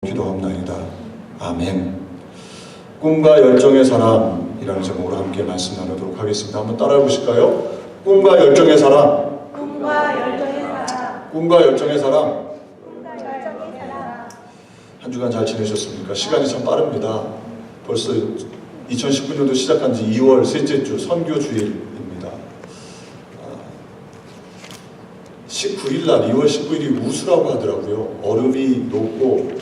기도합나이다. 아멘. 꿈과 열정의 사람이라는 제목으로 함께 말씀 나누도록 하겠습니다. 한번 따라해 보실까요? 꿈과 열정의 사람. 꿈과 열정의 사람. 꿈과 열정의 사람. 꿈과 열정의 사람. 한 주간 잘 지내셨습니까? 시간이 참 빠릅니다. 벌써 2019년도 시작한 지 2월 셋째 주 선교 주일입니다. 19일 날 2월 19일이 우수라고 하더라고요. 얼음이 녹고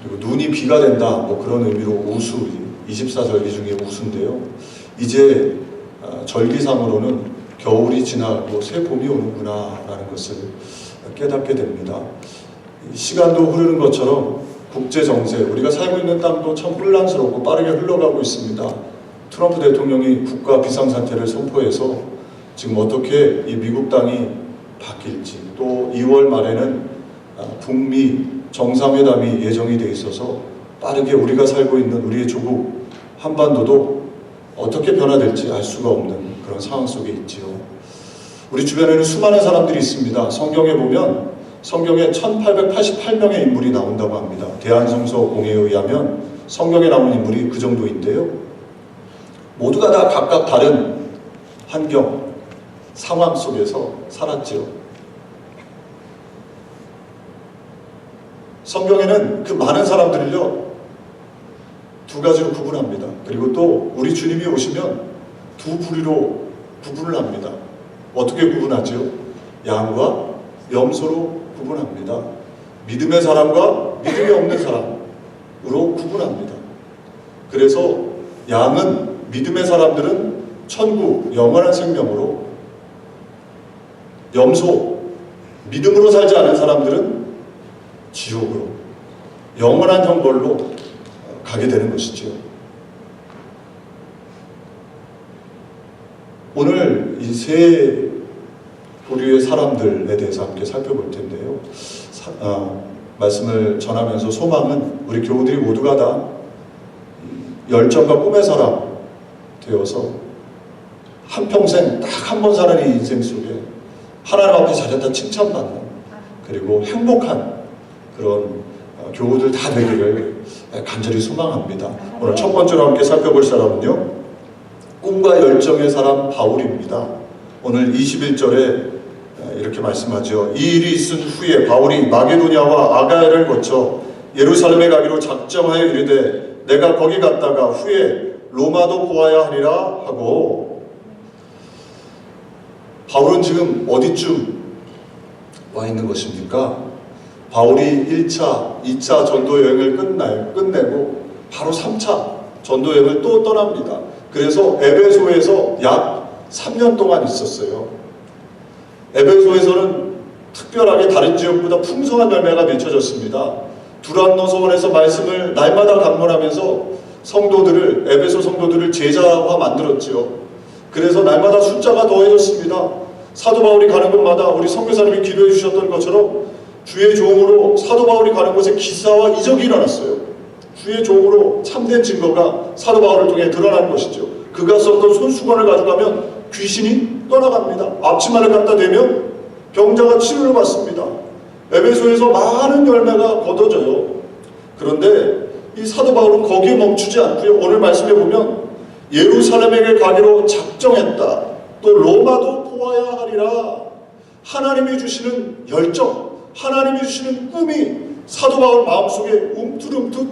그리고 눈이 비가 된다, 뭐 그런 의미로 우수, 24절기 중에 우수인데요. 이제 절기상으로는 겨울이 지나고 새 봄이 오는구나 라는 것을 깨닫게 됩니다. 시간도 흐르는 것처럼 국제정세, 우리가 살고 있는 땅도 참 혼란스럽고 빠르게 흘러가고 있습니다. 트럼프 대통령이 국가 비상사태를 선포해서 지금 어떻게 이 미국 땅이 바뀔지, 또 2월 말에는 북미 정상회담이 예정이 돼 있어서 빠르게 우리가 살고 있는 우리의 조국 한반도도 어떻게 변화될지 알 수가 없는 그런 상황 속에 있지요. 우리 주변에는 수많은 사람들이 있습니다. 성경에 보면 성경에 1888명의 인물이 나온다고 합니다. 대한성서 공회에 의하면 성경에 나오는 인물이 그 정도인데요. 모두가 다 각각 다른 환경, 상황 속에서 살았지요. 성경에는 그 많은 사람들을요, 두 가지로 구분합니다. 그리고 또 우리 주님이 오시면 두 부류로 구분을 합니다. 어떻게 구분하죠? 양과 염소로 구분합니다. 믿음의 사람과 믿음이 없는 사람으로 구분합니다. 그래서 양은, 믿음의 사람들은 천국, 영원한 생명으로, 염소, 믿음으로 살지 않은 사람들은 지옥으로, 영원한 형벌로 가게 되는 것이지요. 오늘 이 세 부류의 사람들에 대해서 함께 살펴볼 텐데요. 말씀을 전하면서 소망은 우리 교우들이 모두가 다 열정과 꿈의 사람 되어서 한평생 딱 한 번 사는 이 인생 속에 하나님 앞에 잘했다 칭찬받는, 그리고 행복한 그런 교우들 다 되기를 간절히 소망합니다. 오늘 첫 번째로 함께 살펴볼 사람은요, 꿈과 열정의 사람 바울입니다. 오늘 21절에 이렇게 말씀하죠. 이 일이 있은 후에 바울이 마게도냐와 아가야를 거쳐 예루살렘에 가기로 작정하여 이르되 내가 거기 갔다가 후에 로마도 보아야 하리라 하고, 바울은 지금 어디쯤 와 있는 것입니까? 바울이 1차, 2차 전도 여행을 끝내고 바로 3차 전도 여행을 또 떠납니다. 그래서 에베소에서 약 3년 동안 있었어요. 에베소에서는 특별하게 다른 지역보다 풍성한 열매가 맺혀졌습니다. 두란노 서원에서 말씀을 날마다 강론하면서 에베소 성도들을 제자화 만들었지요. 그래서 날마다 숫자가 더해졌습니다. 사도 바울이 가는 곳마다 우리 선교사님이 기도해 주셨던 것처럼 주의 종으로 사도 바울이 가는 곳에 기사와 이적이 일어났어요. 주의 종으로 참된 증거가 사도 바울을 통해 드러나는 것이죠. 그가 썼던 손수건을 가져가면 귀신이 떠나갑니다. 앞치마를 갖다 대면 병자가 치료를 받습니다. 에베소에서 많은 열매가 거둬져요. 그런데 이 사도 바울은 거기에 멈추지 않고요, 오늘 말씀해 보면 예루살렘에게 가기로 작정했다, 또 로마도 보아야 하리라. 하나님이 주시는 열정, 하나님이 주시는 꿈이 사도 바울 마음속에 움틀움틀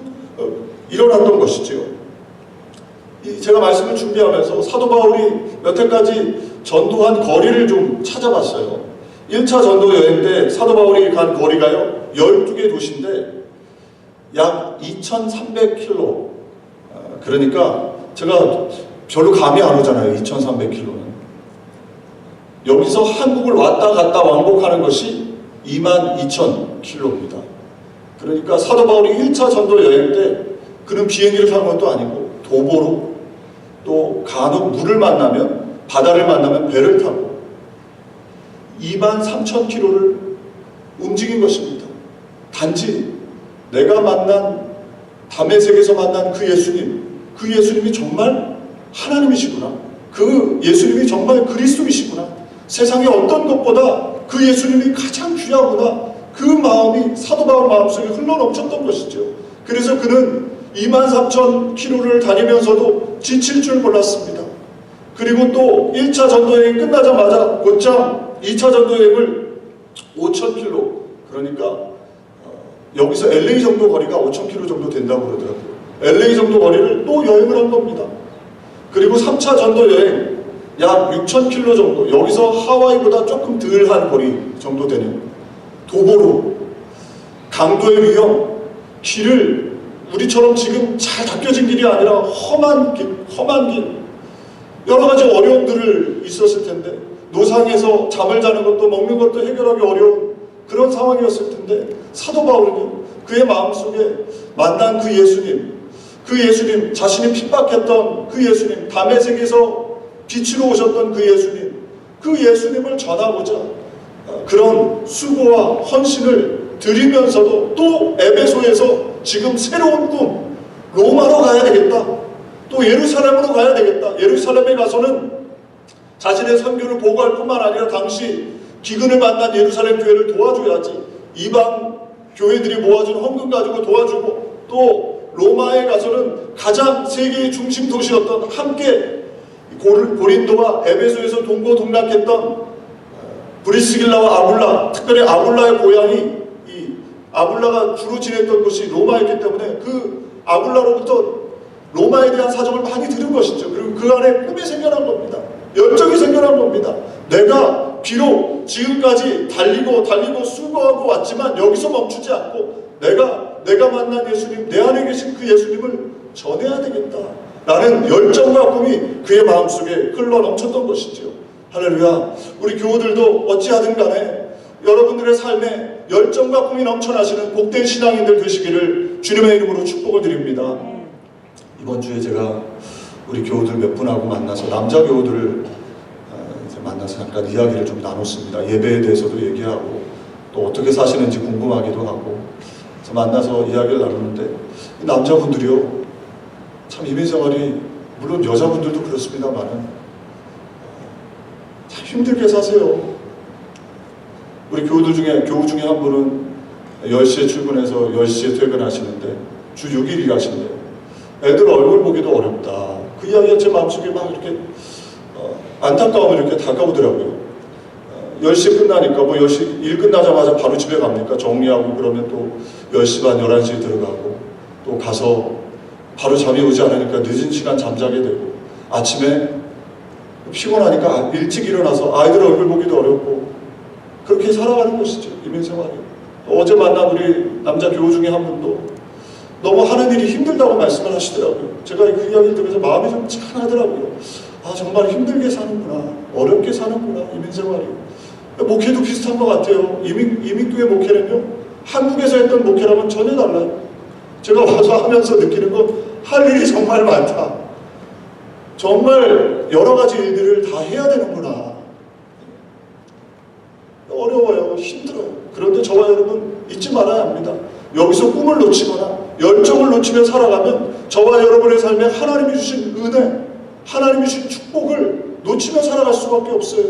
일어났던 것이지요. 제가 말씀을 준비하면서 사도 바울이 여태까지 전도한 거리를 좀 찾아봤어요. 1차 전도 여행 때 사도 바울이 간 거리가요, 12개 도시인데 약 2,300km. 그러니까 제가 별로 감이 안 오잖아요. 2,300km는. 여기서 한국을 왔다 갔다 왕복하는 것이 22,000km입니다. 그러니까 사도 바울이 1차 전도 여행 때 그는 비행기를 타는 것도 아니고 도보로, 또 간혹 물을 만나면, 바다를 만나면 배를 타고 23,000km를 움직인 것입니다. 단지 내가 만난, 다메섹에서 만난 그 예수님이 정말 하나님이시구나, 그 예수님이 정말 그리스도이시구나, 세상에 어떤 것보다 그 예수님이 가장 귀하구나, 그 마음이 사도 바울 마음속에 흘러넘쳤던 것이죠. 그래서 그는 23,000km를 다니면서도 지칠 줄 몰랐습니다. 그리고 또 1차 전도여행 끝나자마자 곧장 2차 전도여행을 5,000km, 그러니까 여기서 LA 정도 거리가 5,000km 정도 된다고 그러더라고요. LA 정도 거리를 또 여행을 한 겁니다. 그리고 3차 전도여행 약 6,000km 정도, 여기서 하와이보다 조금 덜한 거리 정도 되는 도보로, 강도의 위험, 길을 우리처럼 지금 잘 닦여진 길이 아니라 험한 길, 여러 가지 어려움들을 있었을 텐데, 노상에서 잠을 자는 것도 먹는 것도 해결하기 어려운 그런 상황이었을 텐데, 사도 바울은요, 그의 마음속에 만난 그 예수님, 자신이 핍박했던 그 예수님, 다메섹에서 빛으로 오셨던 그 예수님을 전하고자 그런 수고와 헌신을 드리면서도 또 에베소에서 지금 새로운 꿈, 로마로 가야 되겠다, 또 예루살렘으로 가야 되겠다, 예루살렘에 가서는 자신의 선교를 보고할 뿐만 아니라 당시 기근을 만난 예루살렘 교회를 도와줘야지, 이방 교회들이 모아준 헌금 가지고 도와주고, 또 로마에 가서는 가장 세계의 중심 도시였던, 함께 고린도와 에베소에서 동고동락했던 브리스길라와 아굴라, 특별히 아굴라의 고향이, 이 아굴라가 주로 지냈던 곳이 로마였기 때문에 그 아굴라로부터 로마에 대한 사정을 많이 들은 것이죠. 그리고 그 안에 꿈이 생겨난 겁니다. 열정이 생겨난 겁니다. 내가 비록 지금까지 달리고 수고하고 왔지만 여기서 멈추지 않고 내가 만난 예수님, 내 안에 계신 그 예수님을 전해야 되겠다 라는 열정과 꿈이 그의 마음속에 흘러넘쳤던 것이죠. 할렐루야. 우리 교우들도 어찌하든 간에 여러분들의 삶에 열정과 꿈이 넘쳐나시는 복된 신앙인들 되시기를 주님의 이름으로 축복을 드립니다. 이번 주에 제가 우리 교우들 몇 분하고 만나서, 남자 교우들을 만나서 잠깐 이야기를 좀 나눴습니다. 예배에 대해서도 얘기하고 또 어떻게 사시는지 궁금하기도 하고, 그래서 만나서 이야기를 나누는데, 남자분들이요, 참 이민생활이, 물론 여자분들도 그렇습니다만은 참 힘들게 사세요. 우리 교우 중에 한 분은 10시에 출근해서 10시에 퇴근하시는데 주 6일 일하시는데 애들 얼굴 보기도 어렵다. 그 이야기가 제 마음속에 막 이렇게 안타까움을 이렇게 다가오더라고요. 10시에 끝나니까, 뭐 10시 일 끝나자마자 바로 집에 갑니까? 정리하고 그러면 또 10시 반, 11시에 들어가고, 또 가서 바로 잠이 오지 않으니까 늦은 시간 잠자게 되고, 아침에 피곤하니까 일찍 일어나서 아이들 얼굴 보기도 어렵고, 그렇게 살아가는 것이죠, 이민생활이. 어제 만난 우리 남자 교우 중에 한 분도 너무 하는 일이 힘들다고 말씀을 하시더라고요. 제가 그 이야기를 들으면서 마음이 좀 짠하더라고요. 아, 정말 힘들게 사는구나, 어렵게 사는구나, 이민생활이. 목회도 비슷한 것 같아요. 이민교회 목회는요, 한국에서 했던 목회랑은 전혀 달라요. 제가 와서 하면서 느끼는 건, 할 일이 정말 많다. 정말 여러 가지 일들을 다 해야 되는구나. 어려워요. 힘들어요. 그런데 저와 여러분 잊지 말아야 합니다. 여기서 꿈을 놓치거나 열정을 놓치며 살아가면 저와 여러분의 삶에 하나님이 주신 은혜, 하나님이 주신 축복을 놓치며 살아갈 수밖에 없어요.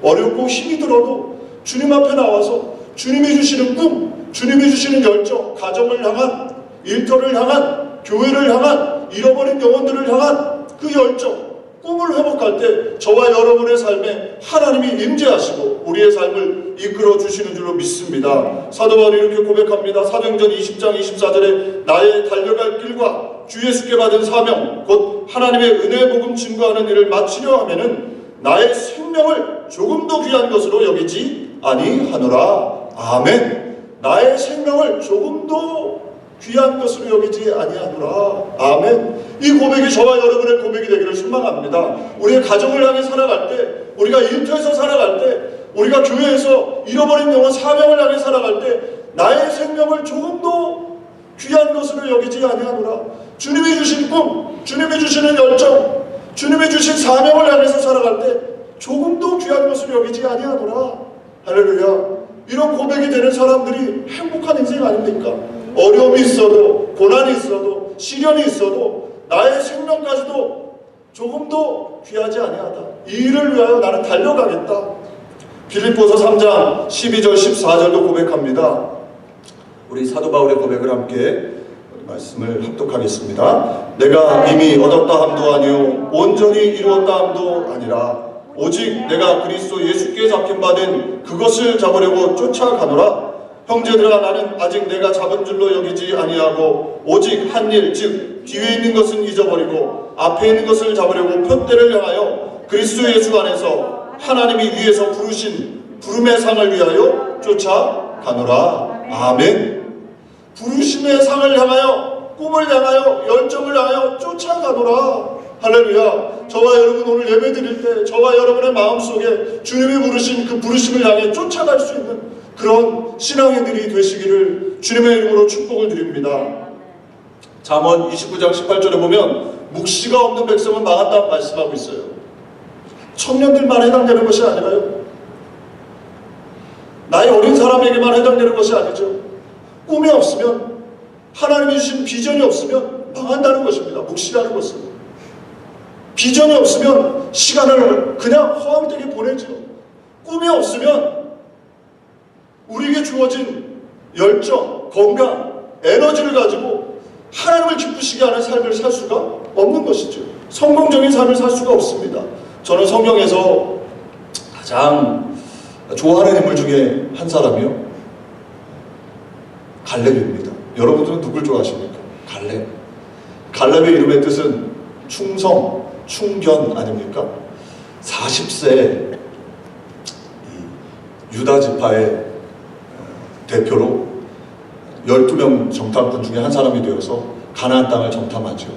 어렵고 힘이 들어도 주님 앞에 나와서 주님이 주시는 꿈, 주님이 주시는 열정, 가정을 향한, 일터를 향한, 교회를 향한, 잃어버린 영혼들을 향한 그 열정, 꿈을 회복할 때 저와 여러분의 삶에 하나님이 임재하시고 우리의 삶을 이끌어 주시는 줄로 믿습니다. 사도 바울이 이렇게 고백합니다. 사도행전 20장 24절에 나의 달려갈 길과 주 예수께 받은 사명, 곧 하나님의 은혜 복음 증거하는 일을 마치려 하면은 나의 생명을 조금도 귀한 것으로 여기지 아니하노라. 아멘. 나의 생명을 조금도 귀한 것으로 여기지 아니하노라. 아멘. 이 고백이 저와 여러분의 고백이 되기를 소망합니다. 우리의 가정을 향해 살아갈 때, 우리가 일터에서 살아갈 때, 우리가 교회에서 잃어버린 영혼 사명을 향해 살아갈 때 나의 생명을 조금도 귀한 것으로 여기지 아니하노라. 주님이 주신 꿈, 주님이 주시는 열정, 주님이 주신 사명을 향해서 살아갈 때 조금도 귀한 것으로 여기지 아니하노라. 할렐루야. 이런 고백이 되는 사람들이 행복한 인생 아닙니까? 어려움이 있어도, 고난이 있어도, 시련이 있어도 나의 생명까지도 조금도 귀하지 아니하다. 이 일을 위하여 나는 달려가겠다. 빌립보서 3장 12절 14절도 고백합니다. 우리 사도 바울의 고백을 함께 말씀을 합독하겠습니다. 내가 이미 얻었다 함도 아니요 온전히 이루었다 함도 아니라 오직 내가 그리스도 예수께 잡힌 바 된 그것을 잡으려고 쫓아가노라. 형제들아, 나는 아직 내가 잡은 줄로 여기지 아니하고 오직 한 일, 즉 뒤에 있는 것은 잊어버리고 앞에 있는 것을 잡으려고 표대를 향하여 그리스도 예수 안에서 하나님이 위에서 부르신 부름의 상을 위하여 쫓아가노라. 아멘. 부르심의 상을 향하여, 꿈을 향하여, 열정을 향하여 쫓아가노라. 할렐루야. 저와 여러분 오늘 예배 드릴 때 저와 여러분의 마음속에 주님이 부르신 그 부르심을 향해 쫓아갈 수 있는 그런 신앙인들이 되시기를 주님의 이름으로 축복을 드립니다. 잠언 29장 18절에 보면 묵시가 없는 백성은 망한다고 말씀하고 있어요. 청년들만 해당되는 것이 아니라요, 나이 어린 사람에게만 해당되는 것이 아니죠. 꿈이 없으면, 하나님이 주신 비전이 없으면 망한다는 것입니다. 묵시라는 것은. 비전이 없으면 시간을 그냥 허황되게 보내죠. 꿈이 없으면 우리에게 주어진 열정, 건강, 에너지를 가지고 하나님을 기쁘시게 하는 삶을 살 수가 없는 것이죠. 성공적인 삶을 살 수가 없습니다. 저는 성경에서 가장 좋아하는 인물 중에 한 사람이요, 갈렙입니다. 여러분들은 누굴 좋아하십니까? 갈렙. 갈렙의 이름의 뜻은 충성, 충견 아닙니까? 40세 유다 지파의 대표로 12명 정탐꾼 중에 한 사람이 되어서 가나안 땅을 정탐하죠.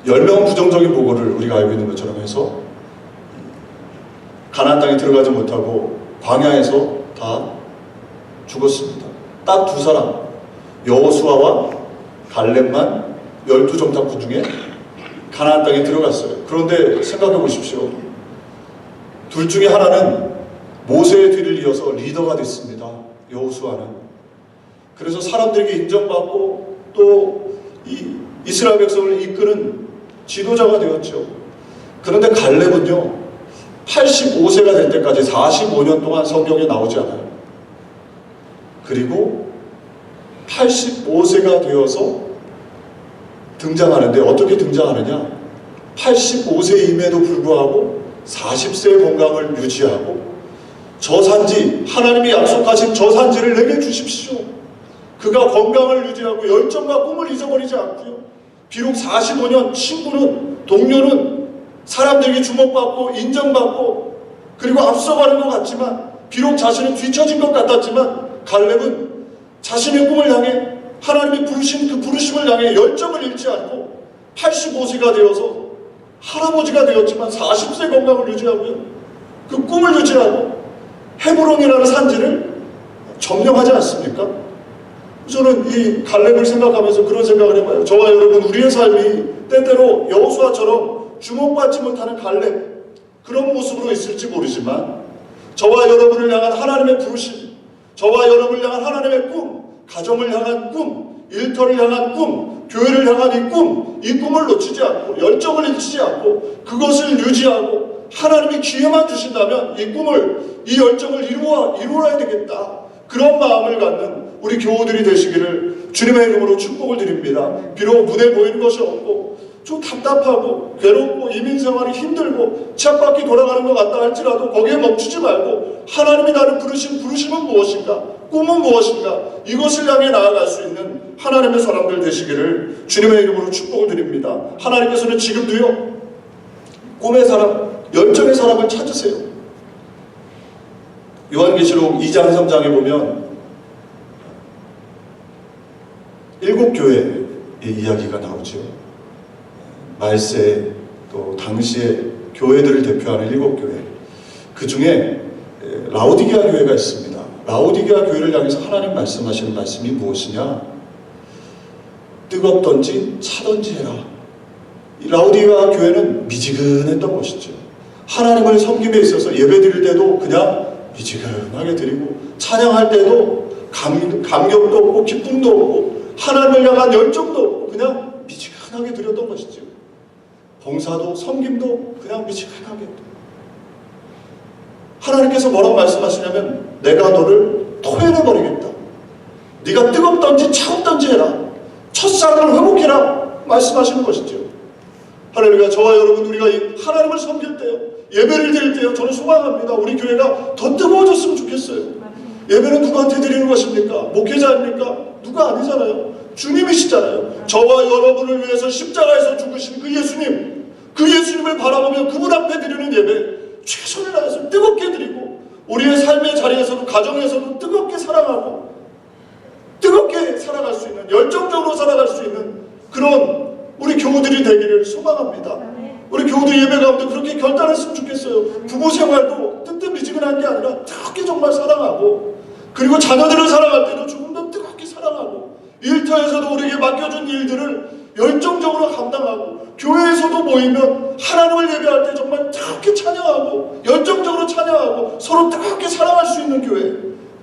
10명 부정적인 보고를 우리가 알고 있는 것처럼 해서 가나안 땅에 들어가지 못하고 광야에서 다 죽었습니다. 딱 두 사람, 여호수아와 갈렙만 12정탐꾼 중에 가나안 땅에 들어갔어요. 그런데 생각해 보십시오. 둘 중에 하나는 모세의 뒤를 이어서 리더가 됐습니다. 여호수아는. 그래서 사람들에게 인정받고 또 이스라엘 백성을 이끄는 지도자가 되었죠. 그런데 갈렙은요, 85세가 될 때까지 45년 동안 성경에 나오지 않아요. 그리고 85세가 되어서 등장하는데 어떻게 등장하느냐? 85세임에도 불구하고 40세의 건강을 유지하고 저 산지, 하나님이 약속하신 저 산지를 내게 주십시오. 그가 건강을 유지하고 열정과 꿈을 잊어버리지 않고요. 비록 45년 친구는, 동료는 사람들에게 주목받고 인정받고 그리고 앞서가는 것 같지만, 비록 자신은 뒤처진 것 같았지만 갈렙은 자신의 꿈을 향해, 하나님이 부르신 그 부르심을 향해 열정을 잃지 않고 85세가 되어서 할아버지가 되었지만 40세 건강을 유지하고요, 그 꿈을 유지하고 헤브론이라는 산지를 점령하지 않습니까? 저는 이 갈렙을 생각하면서 그런 생각을 해봐요. 저와 여러분, 우리의 삶이 때때로 여호수아처럼 주목받지 못하는 갈렙, 그런 모습으로 있을지 모르지만 저와 여러분을 향한 하나님의 부르심, 저와 여러분을 향한 하나님의 꿈, 가정을 향한 꿈, 일터를 향한 꿈, 교회를 향한 이 꿈을 놓치지 않고 열정을 잃지 않고 그것을 유지하고 하나님이 기회만 주신다면 이 꿈을, 이 열정을 이루어야 되겠다, 그런 마음을 갖는 우리 교우들이 되시기를 주님의 이름으로 축복을 드립니다. 비록 눈에 보이는 것이 없고 좀 답답하고 괴롭고 이민생활이 힘들고 쳇바퀴 돌아가는 것 같다 할지라도 거기에 멈추지 말고 하나님이 나를 부르신 부르심은 무엇인가, 꿈은 무엇인가, 이것을 향해 나아갈 수 있는 하나님의 사람들 되시기를 주님의 이름으로 축복을 드립니다. 하나님께서는 지금도요, 꿈의 사람, 열정의 사람을 찾으세요. 요한계시록 2장 3장에 보면 7교회의 이야기가 나오죠. 말세, 또 당시의 교회들을 대표하는 7교회, 그 중에 라오디게아 교회가 있습니다. 라오디게아 교회를 향해서 하나님 말씀하시는 말씀이 무엇이냐? 뜨겁던지 차던지 해라. 이 라오디게아 교회는 미지근했던 것이죠. 하나님을 섬김에 있어서 예배 드릴 때도 그냥 미지근하게 드리고, 찬양할 때도 감격도 없고 기쁨도 없고 하나님을 향한 열정도 없고 그냥 미지근하게 드렸던 것이죠. 봉사도 섬김도 그냥 미지근하게. 하나님께서 뭐라고 말씀하시냐면 내가 너를 토해내버리겠다, 네가 뜨겁던지 차갑던지 해라. 첫사랑을 회복해라 말씀하시는 것이죠. 할렐루야. 저와 여러분, 우리가 이 하나님을 섬길 때요, 예배를 드릴 때요, 저는 소망합니다. 우리 교회가 더 뜨거워졌으면 좋겠어요. 예배는 누구한테 드리는 것입니까? 목회자입니까? 누가 아니잖아요. 주님이시잖아요. 저와 여러분을 위해서 십자가에서 죽으신 그 예수님, 그 예수님을 바라보며 그분 앞에 드리는 예배 최선을 다해서 뜨겁게 드리고, 우리의 삶의 자리에서도 가정에서도 뜨겁게 사랑하고 뜨겁게 살아갈 수 있는, 열정적으로 살아갈 수 있는 그런 우리 교우들이 되기를 소망합니다. 우리 교우들 예배 가운데 그렇게 결단했으면 좋겠어요. 부부 생활도 뜨뜻미지근한 게 아니라 뜨겁게 정말 사랑하고, 그리고 자녀들을 사랑할 때도 조금 더 뜨겁게 사랑하고, 일터에서도 우리에게 맡겨준 일들을 열정적으로 감당하고, 교회에서도 모이면 하나님을 예배할 때 정말 뜨겁게 찬양하고 열정적으로 찬양하고 서로 뜨겁게 사랑할 수 있는 교회,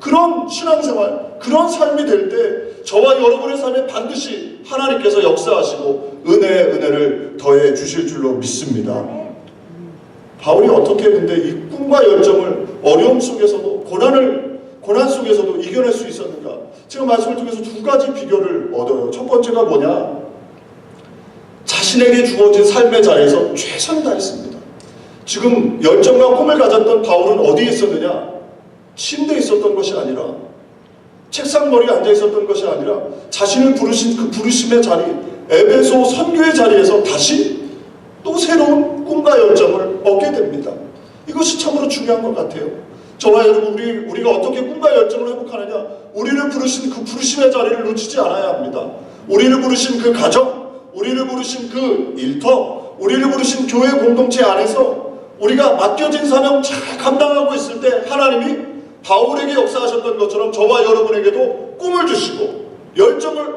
그런 신앙생활, 그런 삶이 될 때 저와 여러분의 삶에 반드시 하나님께서 역사하시고 은혜를 더해 주실 줄로 믿습니다. 바울이 어떻게 근데 이 꿈과 열정을 어려움 속에서도 고난 속에서도 이겨낼 수 있었는가? 제가 말씀을 통해서 두 가지 비결을 얻어요. 첫 번째가 뭐냐? 자신에게 주어진 삶의 자리에서 최선을 다했습니다. 지금 열정과 꿈을 가졌던 바울은 어디에 있었느냐? 침대에 있었던 것이 아니라, 책상 머리에 앉아 있었던 것이 아니라, 자신을 부르신 그 부르심의 자리, 에베소 선교의 자리에서 다시 또 새로운 꿈과 열정을 얻게 됩니다. 이것이 참으로 중요한 것 같아요. 저와 여러분, 우리가 어떻게 꿈과 열정을 회복하느냐? 우리를 부르신 그 부르심의 자리를 놓치지 않아야 합니다. 우리를 부르신 그 가정, 우리를 부르신 그 일터, 우리를 부르신 교회 공동체 안에서 우리가 맡겨진 사명 잘 감당하고 있을 때 하나님이 바울에게 역사하셨던 것처럼 저와 여러분에게도 꿈을 주시고 열정을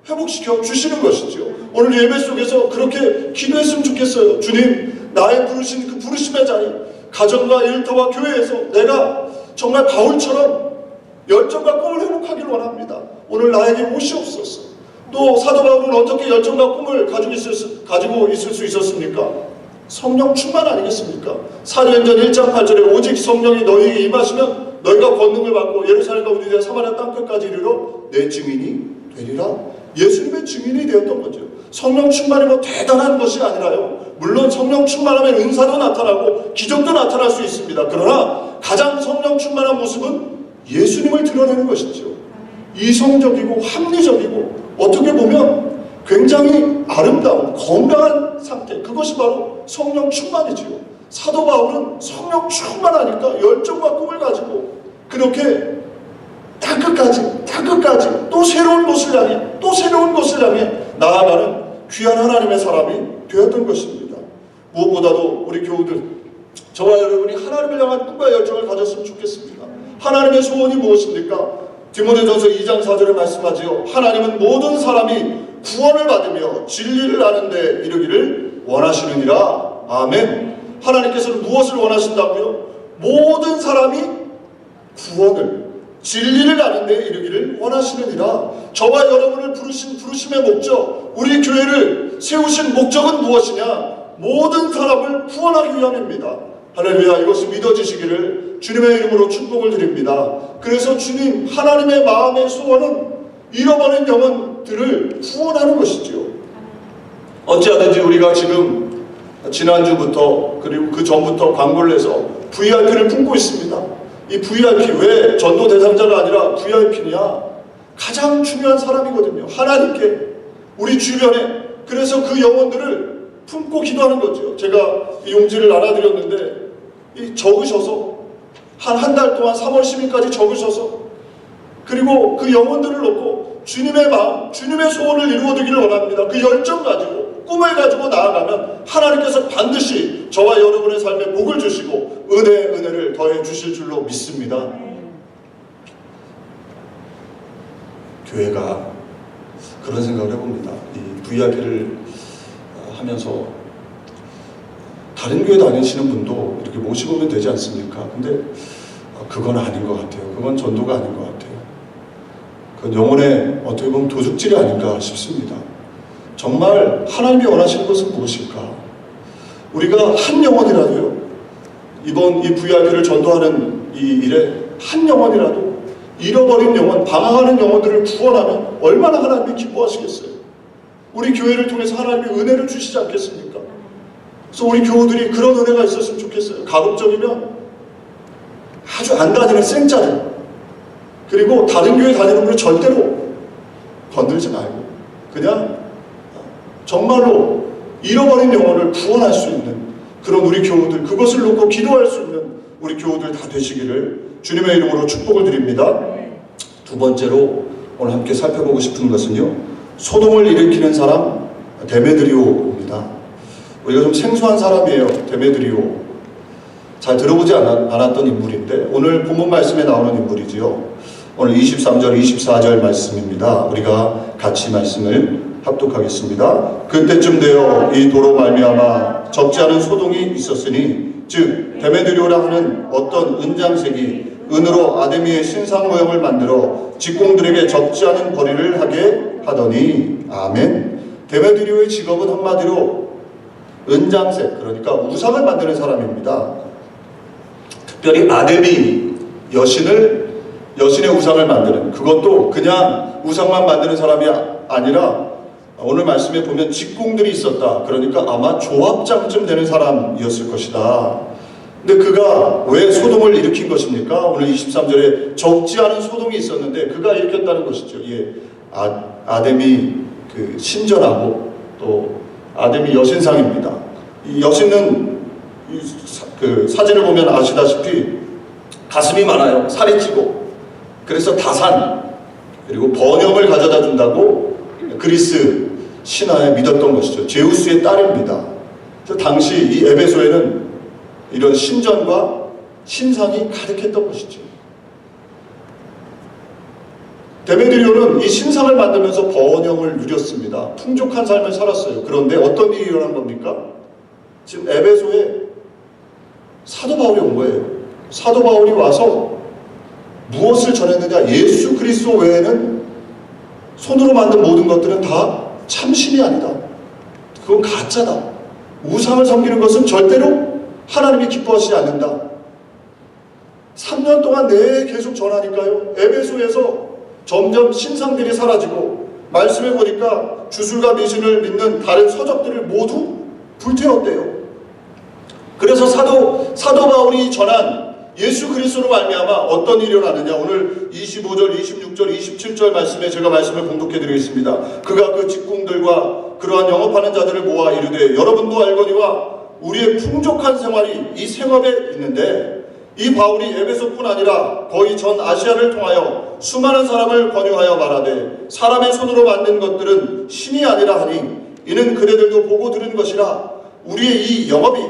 회복시켜 주시는 것이죠. 오늘 예배 속에서 그렇게 기도했으면 좋겠어요. 주님, 나의 부르신 그 부르심의 자리, 가정과 일터와 교회에서 내가 정말 바울처럼 열정과 꿈을 회복하기를 원합니다. 오늘 나에게 오시옵소서. 또 사도 바울은 어떻게 열정과 꿈을 가지고 있을 수 있었습니까? 성령 충만 아니겠습니까? 사도행전 1장 8절에 오직 성령이 너희에게 임하시면 너희가 권능을 받고 예루살렘과 유대와 사마리아 땅끝까지 이르러 내 증인이 되리라. 예수님의 증인이 되었던 거죠. 성령 충만이 뭐 대단한 것이 아니라요, 물론 성령 충만하면 은사도 나타나고 기적도 나타날 수 있습니다. 그러나 가장 성령 충만한 모습은 예수님을 드러내는 것이죠. 이성적이고 합리적이고 어떻게 보면 굉장히 아름다운 건강한 상태, 그것이 바로 성령 충만이지요. 사도 바울은 성령 충만하니까 열정과 꿈을 가지고 그렇게 땅끝까지 또 새로운 곳을 향해 나아가는 귀한 하나님의 사람이 되었던 것입니다. 무엇보다도 우리 교우들, 저와 여러분이 하나님을 향한 꿈과 열정을 가졌으면 좋겠습니다. 하나님의 소원이 무엇입니까? 디모데전서 2장 4절에 말씀하지요. 하나님은 모든 사람이 구원을 받으며 진리를 아는 데 이르기를 원하시느니라. 아멘. 하나님께서는 무엇을 원하신다고요? 모든 사람이 구원을, 진리를 아는 데 이르기를 원하시느니라. 저와 여러분을 부르신 부르심의 목적, 우리 교회를 세우신 목적은 무엇이냐? 모든 사람을 구원하기 위함입니다. 할렐루야. 이것이 믿어지시기를 주님의 이름으로 축복을 드립니다. 그래서 주님, 하나님의 마음의 소원은 잃어버린 영혼들을 구원하는 것이지요. 어찌하든지 우리가 지금 지난주부터 그리고 그 전부터 광고를 해서 VIP를 품고 있습니다. 이 VIP, 왜 전도 대상자가 아니라 VIP냐? 가장 중요한 사람이거든요. 하나님께, 우리 주변에. 그래서 그 영혼들을 품고 기도하는 거죠. 제가 이 용지를 나눠드렸는데 적으셔서 한 달 동안 3월 10일까지 적으셔서, 그리고 그 영혼들을 놓고 주님의 마음, 주님의 소원을 이루어두기를 원합니다. 그 열정 가지고, 꿈을 가지고 나아가면 하나님께서 반드시 저와 여러분의 삶에 복을 주시고 은혜를 더해 주실 줄로 믿습니다. 교회가 그런 생각을 해봅니다. 이 VIP를 하면서 다른 교회 다니시는 분도 이렇게 모시고 오면 되지 않습니까? 근데 그건 아닌 것 같아요. 그건 전도가 아닌 것 같아요. 그건 영혼의 어떻게 보면 도둑질이 아닌가 싶습니다. 정말 하나님이 원하시는 것은 무엇일까? 우리가 한 영혼이라도요, 이번 이 VIP를 전도하는 이 일에 한 영혼이라도 잃어버린 영혼, 방황하는 영혼들을 구원하면 얼마나 하나님이 기뻐하시겠어요? 우리 교회를 통해서 하나님이 은혜를 주시지 않겠습니까? 그래서 우리 교우들이 그런 은혜가 있었으면 좋겠어요. 가급적이면 아주 안 다니는 생짜리, 그리고 다른 교회 다니는 분을 절대로 건들지 말고 그냥 정말로 잃어버린 영혼을 구원할 수 있는 그런 우리 교우들, 그것을 놓고 기도할 수 있는 우리 교우들 다 되시기를 주님의 이름으로 축복을 드립니다. 두 번째로 오늘 함께 살펴보고 싶은 것은요, 소동을 일으키는 사람 데메드리오입니다. 우리가 좀 생소한 사람이에요. 데메드리오 잘 들어보지 않았던 인물인데 오늘 본문 말씀에 나오는 인물이지요. 오늘 23절 24절 말씀입니다. 우리가 같이 말씀을 합독하겠습니다. 그때쯤 되어 이 도로 말미암아 적지 않은 소동이 있었으니 즉 데메드리오라 하는 어떤 은장색이 은으로 아데미의 신상 모형을 만들어 직공들에게 적지 않은 벌이를 하게 하더니. 아멘. 데메드리오의 직업은 한마디로 은장색, 그러니까 우상을 만드는 사람입니다. 특별히 아데미 여신의 우상을 만드는, 그것도 그냥 우상만 만드는 사람이 아니라 오늘 말씀에 보면 직공들이 있었다. 그러니까 아마 조합장쯤 되는 사람이었을 것이다. 근데 그가 왜 소동을 일으킨 것입니까? 오늘 23절에 적지 않은 소동이 있었는데 그가 일으켰다는 것이죠. 예, 아데미 그 신전하고 또 아데미 여신상입니다. 이 여신은 그 사진을 보면 아시다시피 가슴이 많아요. 살이 찌고. 그래서 다산 그리고 번영을 가져다 준다고 그리스 신화에 믿었던 것이죠. 제우스의 딸입니다. 그래서 당시 이 에베소에는 이런 신전과 신상이 가득했던 것이죠. 데메드리오는 이 신상을 만들면서 번영을 누렸습니다. 풍족한 삶을 살았어요. 그런데 어떤 일이 일어난 겁니까? 지금 에베소에 사도 바울이 온 거예요. 사도 바울이 와서 무엇을 전했느냐? 예수 그리스도 외에는 손으로 만든 모든 것들은 다 참신이 아니다. 그건 가짜다. 우상을 섬기는 것은 절대로 하나님이 기뻐하시지 않는다. 3년 동안 내에 계속 전하니까요. 에베소에서 점점 신상들이 사라지고 말씀해 보니까 주술과 미신을 믿는 다른 서적들을 모두 불태웠대요. 그래서 사도 바울이 전한 예수 그리스도로 말미암아 어떤 일이 일어나느냐. 오늘 25절, 26절, 27절 말씀에 제가 말씀을 봉독해 드리겠습니다. 그가 그 직공들과 그러한 영업하는 자들을 모아 이르되 여러분도 알거니와 우리의 풍족한 생활이 이 생업에 있는데 이 바울이 에베소뿐 아니라 거의 전 아시아를 통하여 수많은 사람을 권유하여 말하되 사람의 손으로 만든 것들은 신이 아니라 하니 이는 그대들도 보고 들은 것이라. 우리의 이 영업이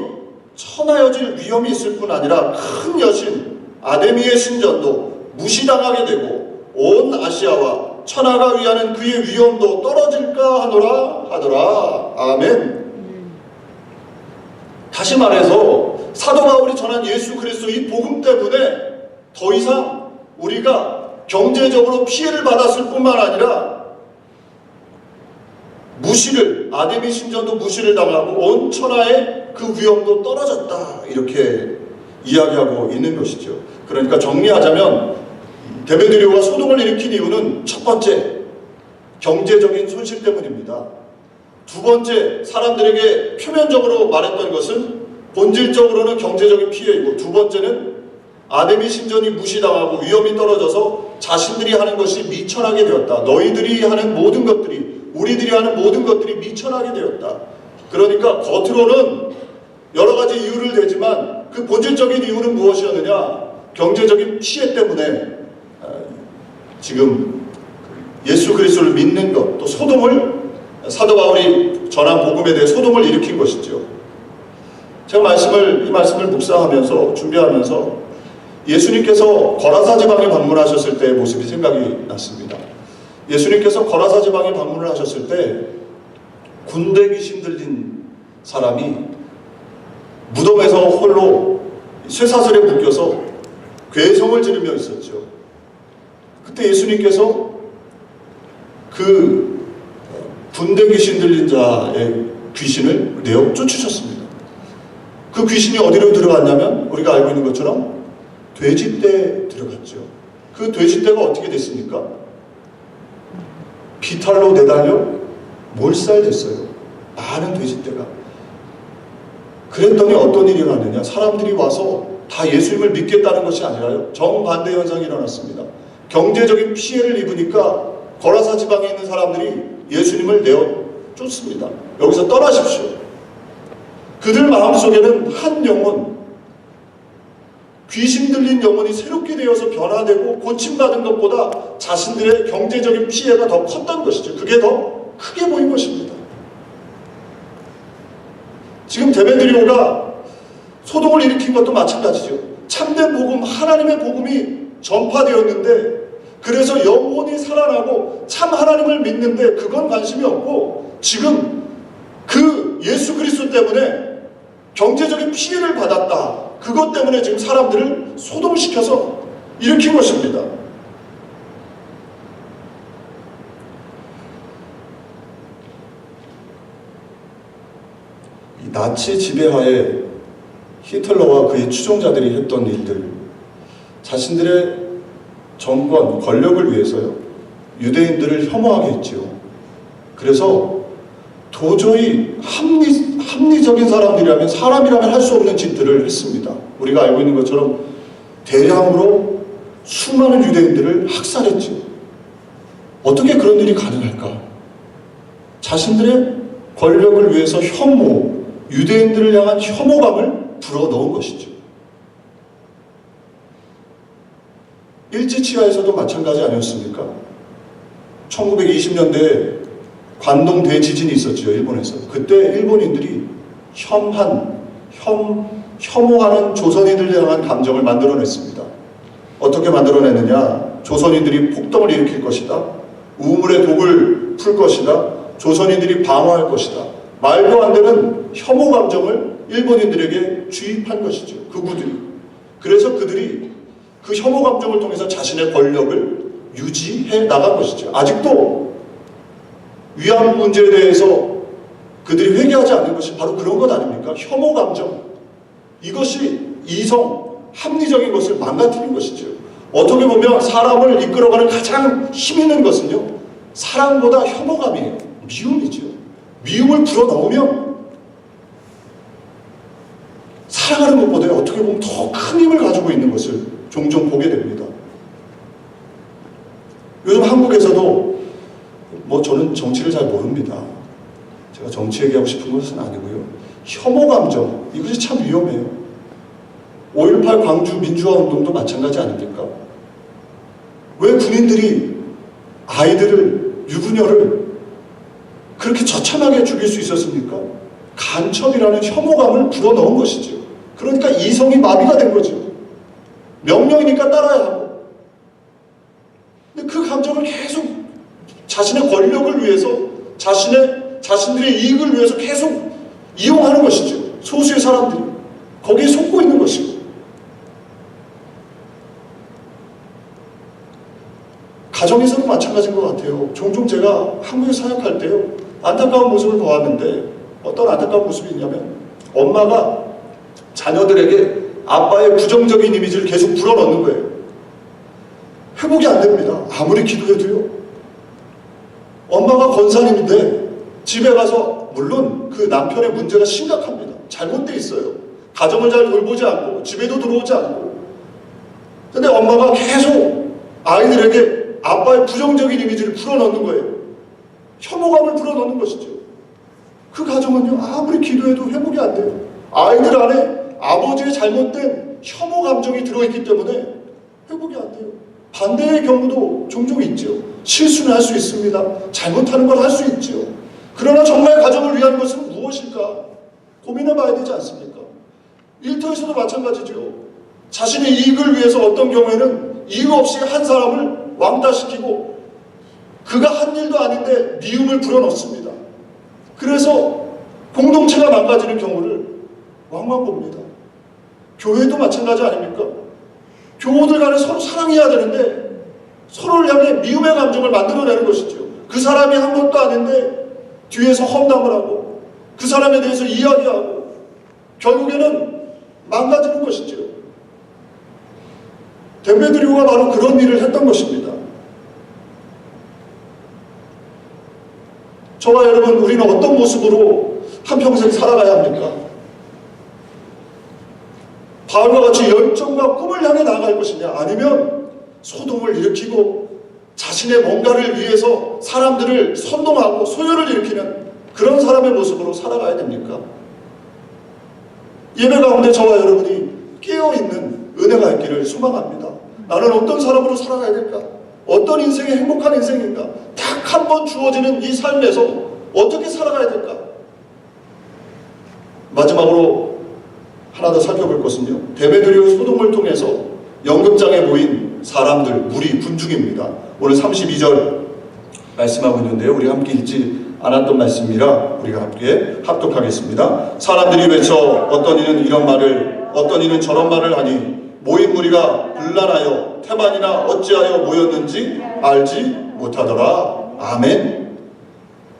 천하여질 위험이 있을 뿐 아니라 큰 여신 아데미의 신전도 무시당하게 되고 온 아시아와 천하가 위하는 그의 위엄도 떨어질까 하더라. 아멘. 다시 말해서 사도 바울이 전한 예수 그리스도 이 복음 때문에 더 이상 우리가 경제적으로 피해를 받았을 뿐만 아니라 아데미 신전도 무시를 당하고 온 천하의 그 위엄도 떨어졌다. 이렇게 이야기하고 있는 것이죠. 그러니까 정리하자면 데메드리오가 소동을 일으킨 이유는 첫 번째, 경제적인 손실 때문입니다. 두 번째, 사람들에게 표면적으로 말했던 것은 본질적으로는 경제적인 피해이고, 두 번째는 아데미 신전이 무시당하고 위엄이 떨어져서 자신들이 하는 것이 미천하게 되었다. 너희들이 하는 모든 것들이, 우리들이 하는 모든 것들이 미천하게 되었다. 그러니까 겉으로는 여러 가지 이유를 대지만 그 본질적인 이유는 무엇이었느냐? 경제적인 피해 때문에 지금 예수 그리스도를 믿는 것, 또 소동을, 사도 바울이 전한 복음에 대해 소동을 일으킨 것이죠. 제가 이 말씀을 묵상하면서 준비하면서 예수님께서 거라사 지방에 방문하셨을 때의 모습이 생각이 났습니다. 예수님께서 거라사 지방에 방문을 하셨을 때 군대 귀신 들린 사람이 무덤에서 홀로 쇠사슬에 묶여서 괴성을 지르며 있었죠. 그때 예수님께서 그 군대 귀신 들린 자의 귀신을 내어 쫓으셨습니다. 그 귀신이 어디로 들어갔냐면 우리가 알고 있는 것처럼 돼지떼에 들어갔죠. 그 돼지떼가 어떻게 됐습니까? 비탈로 내달려 몰살됐어요. 많은 돼지떼가. 그랬더니 어떤 일이 일어났느냐? 사람들이 와서 다 예수님을 믿겠다는 것이 아니라요, 정반대 현상이 일어났습니다. 경제적인 피해를 입으니까 거라사 지방에 있는 사람들이 예수님을 내어쫓습니다. 여기서 떠나십시오. 그들 마음속에는 한 영혼, 귀신 들린 영혼이 새롭게 되어서 변화되고 고침받은 것보다 자신들의 경제적인 피해가 더 컸던 것이죠. 그게 더 크게 보인 것입니다. 지금 데메드리오가 소동을 일으킨 것도 마찬가지죠. 참된 복음, 하나님의 복음이 전파되었는데, 그래서 영혼이 살아나고 참 하나님을 믿는데 그건 관심이 없고, 지금 그 예수 그리스도 때문에 경제적인 피해를 받았다, 그것 때문에 지금 사람들을 소동시켜서 일으킨 것입니다. 이 나치 지배하에 히틀러와 그의 추종자들이 했던 일들, 자신들의 정권, 권력을 위해서요, 유대인들을 혐오하게 했지요. 그래서 도저히 합리적인 사람이라면 할 수 없는 짓들을 했습니다. 우리가 알고 있는 것처럼 대량으로 수많은 유대인들을 학살했죠. 어떻게 그런 일이 가능할까? 자신들의 권력을 위해서 유대인들을 향한 혐오감을 불어넣은 것이죠. 일제치하에서도 마찬가지 아니었습니까? 1920년대에 관동 대지진이 있었죠, 일본에서. 그때 일본인들이 혐오하는 조선인들에 대한 감정을 만들어냈습니다. 어떻게 만들어냈느냐? 조선인들이 폭동을 일으킬 것이다, 우물에 독을 풀 것이다, 조선인들이 방어할 것이다, 말도 안 되는 혐오 감정을 일본인들에게 주입한 것이죠, 극우들이. 그래서 그들이 그 혐오 감정을 통해서 자신의 권력을 유지해 나간 것이죠. 아직도 위안 문제에 대해서 그들이 회개하지 않는 것이 바로 그런 것 아닙니까? 혐오 감정. 이것이 합리적인 것을 망가뜨린 것이죠. 어떻게 보면 사람을 이끌어가는 가장 힘 있는 것은요, 사랑보다 혐오감이에요. 미움이죠. 미움을 불어넣으면 사랑하는 것보다 어떻게 보면 더 큰 힘을 가지고 있는 것을 종종 보게 됩니다. 요즘 한국에서도 저는 정치를 잘 모릅니다. 제가 정치 얘기하고 싶은 것은 아니고요, 혐오 감정, 이것이 참 위험해요. 5.18 광주 민주화 운동도 마찬가지 아닙니까? 왜 군인들이 아이들을, 유부녀를 그렇게 처참하게 죽일 수 있었습니까? 간첩이라는 혐오감을 불어넣은 것이죠. 그러니까 이성이 마비가 된 거죠. 명령이니까 따라야 하고. 근데 그 감정을 계속 자신의 권력을 위해서, 자신들의 이익을 위해서 계속 이용하는 것이죠. 소수의 사람들이 거기에 속고 있는 것이고. 가정에서도 마찬가지인 것 같아요. 종종 제가 한국에 사역할 때요, 안타까운 모습을 보았는데, 어떤 안타까운 모습이 있냐면, 엄마가 자녀들에게 아빠의 부정적인 이미지를 계속 불어넣는 거예요. 회복이 안 됩니다. 아무리 기도해도요. 엄마가 권사님인데 집에 가서, 물론 그 남편의 문제가 심각합니다. 잘못되어 있어요. 가정을 잘 돌보지 않고 집에도 들어오지 않고. 근데 엄마가 계속 아이들에게 아빠의 부정적인 이미지를 불어넣는 거예요. 혐오감을 불어넣는 것이죠. 그 가정은요, 아무리 기도해도 회복이 안 돼요. 아이들 안에 아버지의 잘못된 혐오 감정이 들어있기 때문에 회복이 안 돼요. 반대의 경우도 종종 있죠. 실수는 할 수 있습니다. 잘못하는 걸 할 수 있죠. 그러나 정말 가정을 위한 것은 무엇일까? 고민해 봐야 되지 않습니까? 일터에서도 마찬가지죠. 자신의 이익을 위해서 어떤 경우에는 이유 없이 한 사람을 왕따시키고, 그가 한 일도 아닌데 미움을 불어넣습니다. 그래서 공동체가 망가지는 경우를 왕왕 봅니다. 교회도 마찬가지 아닙니까? 교우들 간에 서로 사랑해야 되는데 서로를 향해 미움의 감정을 만들어내는 것이죠. 그 사람이 한 것도 아닌데 뒤에서 험담을 하고 그 사람에 대해서 이야기하고 결국에는 망가지는 것이죠. 데메드리오가 바로 그런 일을 했던 것입니다. 저와 여러분, 우리는 어떤 모습으로 한평생 살아가야 합니까? 바울과 같이 열정과 꿈을 향해 나아갈 것이냐, 아니면 소동을 일으키고 자신의 뭔가를 위해서 사람들을 선동하고 소요를 일으키는 그런 사람의 모습으로 살아가야 됩니까? 예배 가운데 저와 여러분이 깨어있는 은혜가 있기를 소망합니다. 나는 어떤 사람으로 살아가야 될까? 어떤 인생이 행복한 인생인가? 딱 한 번 주어지는 이 삶에서 어떻게 살아가야 될까? 마지막으로 하나 더 살펴볼 것은요, 데메드리오 소동을 통해서 연극장에 모인 사람들, 무리, 군중입니다. 오늘 32절 말씀하고 있는데요, 우리가 함께 읽지 않았던 말씀이라 우리가 함께 합독하겠습니다. 사람들이 외쳐 어떤 이는 이런 말을, 어떤 이는 저런 말을 하니 모인 무리가 분란하여 태만이나 어찌하여 모였는지 알지 못하더라. 아멘.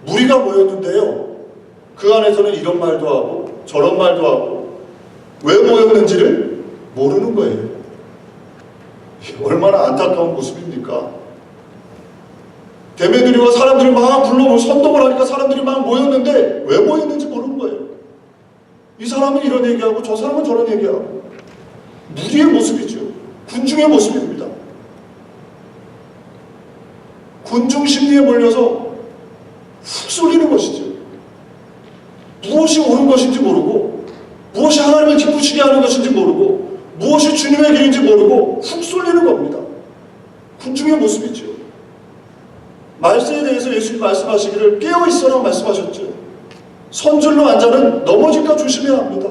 무리가 모였는데요, 그 안에서는 이런 말도 하고 저런 말도 하고 왜 모였는지를 모르는 거예요. 얼마나 안타까운 모습입니까? 데메드리오가 사람들이 막 불러 선동을 하니까 사람들이 막 모였는데 왜 모였는지 모르는 거예요. 이 사람은 이런 얘기하고 저 사람은 저런 얘기하고. 무리의 모습이죠. 군중의 모습입니다. 군중 심리에 몰려서 훅 쏠리는 것이죠. 무엇이 옳은 것인지 모르고, 무엇이 하나님을 기쁘시게 하는 것인지 모르고, 무엇이 주님의 길인지 모르고 훅 쏠리는 겁니다. 군중의 모습이죠. 말세에 대해서 예수님 말씀하시기를 깨어있어라 말씀하셨죠. 선줄로 앉아는 넘어질까 조심해야 합니다.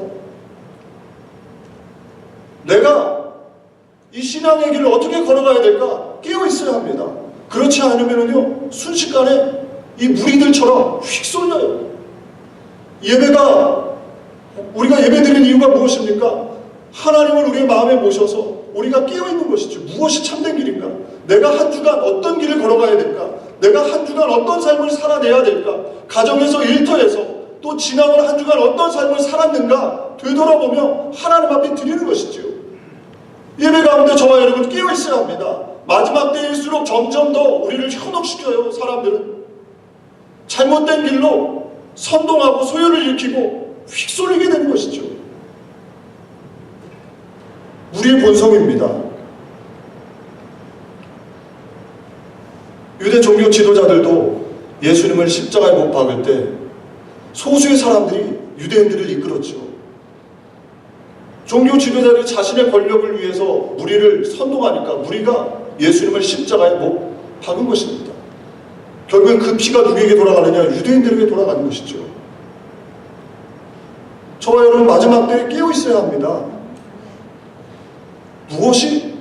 내가 이 신앙의 길을 어떻게 걸어가야 될까? 깨어있어야 합니다. 그렇지 않으면요, 순식간에 이 무리들처럼 휙 쏠려요. 예배가, 우리가 예배드리는 이유가 무엇입니까? 하나님을 우리의 마음에 모셔서 우리가 깨어있는 것이죠. 무엇이 참된 길인가? 내가 한 주간 어떤 길을 걸어가야 될까? 내가 한 주간 어떤 삶을 살아내야 될까? 가정에서, 일터에서, 또 지나온 한 주간 어떤 삶을 살았는가? 되돌아보며 하나님 앞에 드리는 것이죠. 예배 가운데 저와 여러분 깨어있어야 합니다. 마지막 때일수록 점점 더 우리를 현혹시켜요. 사람들은 잘못된 길로 선동하고 소요를 일으키고 휙 쏠리게 되는 것이죠. 우리의 본성입니다. 유대 종교 지도자들도 예수님을 십자가에 못 박을 때 소수의 사람들이 유대인들을 이끌었죠. 종교 지도자들이 자신의 권력을 위해서 무리를 선동하니까 무리가 예수님을 십자가에 못 박은 것입니다. 결국엔 그 피가 누구에게 돌아가느냐? 유대인들에게 돌아가는 것이죠. 저와 여러분 마지막 때에 깨어있어야 합니다. 무엇이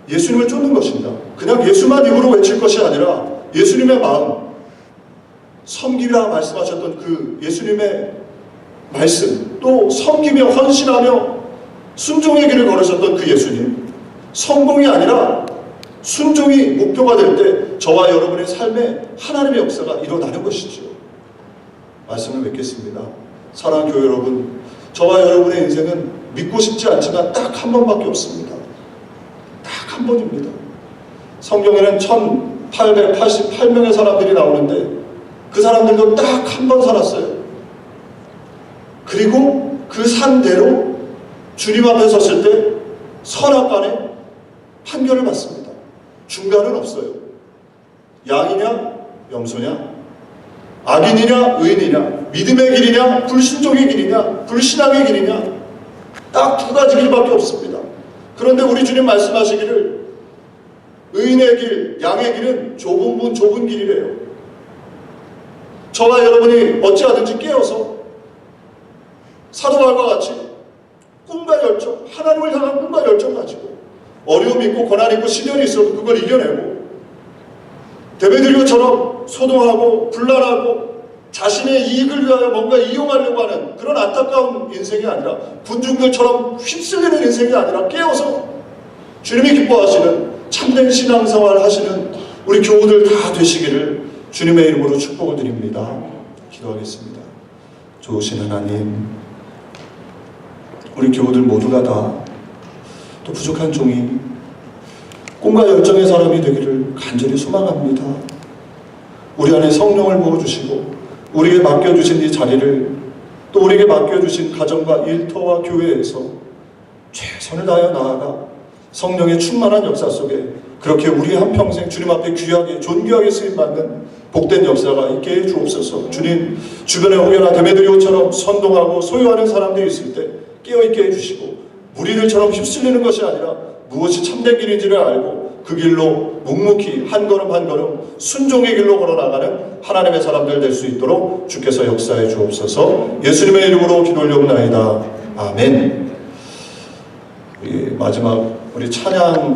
예수님을 쫓는 것입니다. 그냥 예수만 입으로 외칠 것이 아니라 예수님의 마음, 섬기라 말씀하셨던 그 예수님의 말씀, 또 섬기며 헌신하며 순종의 길을 걸으셨던 그 예수님, 성공이 아니라 순종이 목표가 될 때 저와 여러분의 삶에 하나님의 역사가 일어나는 것이죠. 말씀을 맺겠습니다. 사랑하는 교회 여러분, 저와 여러분의 인생은 믿고 싶지 않지만 딱 한 번밖에 없습니다. 딱 한 번입니다. 성경에는 1888명의 사람들이 나오는데 그 사람들도 딱 한 번 살았어요. 그리고 그 산대로 주님 앞에 섰을 때 선악간에 판결을 받습니다. 중간은 없어요. 양이냐 염소냐, 악인이냐 의인이냐, 믿음의 길이냐 불신종의 길이냐, 불신앙의 길이냐, 딱 두 가지 길밖에 없습니다. 그런데 우리 주님 말씀하시기를 의인의 길, 양의 길은 좁은 문, 좁은 길이래요. 저와 여러분이 어찌하든지 깨어서 사도 바울과 같이 꿈과 열정, 하나님을 향한 꿈과 열정 가지고 어려움이 있고 고난이 있고 시련이 있어도 그걸 이겨내고 데메드리오처럼 소동하고 분란하고 자신의 이익을 위하여 뭔가 이용하려고 하는 그런 안타까운 인생이 아니라 군중들처럼 휩쓸리는 인생이 아니라 깨어서 주님이 기뻐하시는 참된 신앙생활 하시는 우리 교우들 다 되시기를 주님의 이름으로 축복을 드립니다. 기도하겠습니다. 좋으신 하나님, 우리 교우들 모두가 다 또 부족한 종이 꿈과 열정의 사람이 되기를 간절히 소망합니다. 우리 안에 성령을 부어주시고 우리에게 맡겨주신 이 자리를 또 우리에게 맡겨주신 가정과 일터와 교회에서 최선을 다하여 나아가 성령의 충만한 역사 속에 그렇게 우리 한평생 주님 앞에 귀하게 존귀하게 쓰임받는 복된 역사가 있게 해 주옵소서. 주님, 주변에 혹여나 데메드리오처럼 선동하고 소유하는 사람들이 있을 때 깨어있게 해주시고 무리들처럼 휩쓸리는 것이 아니라 무엇이 참된 길인지를 알고 그 길로 묵묵히 한 걸음 한 걸음 순종의 길로 걸어나가는 하나님의 사람들 될 수 있도록 주께서 역사해 주옵소서. 예수님의 이름으로 기도 올려옵나이다. 아멘. 마지막 우리 찬양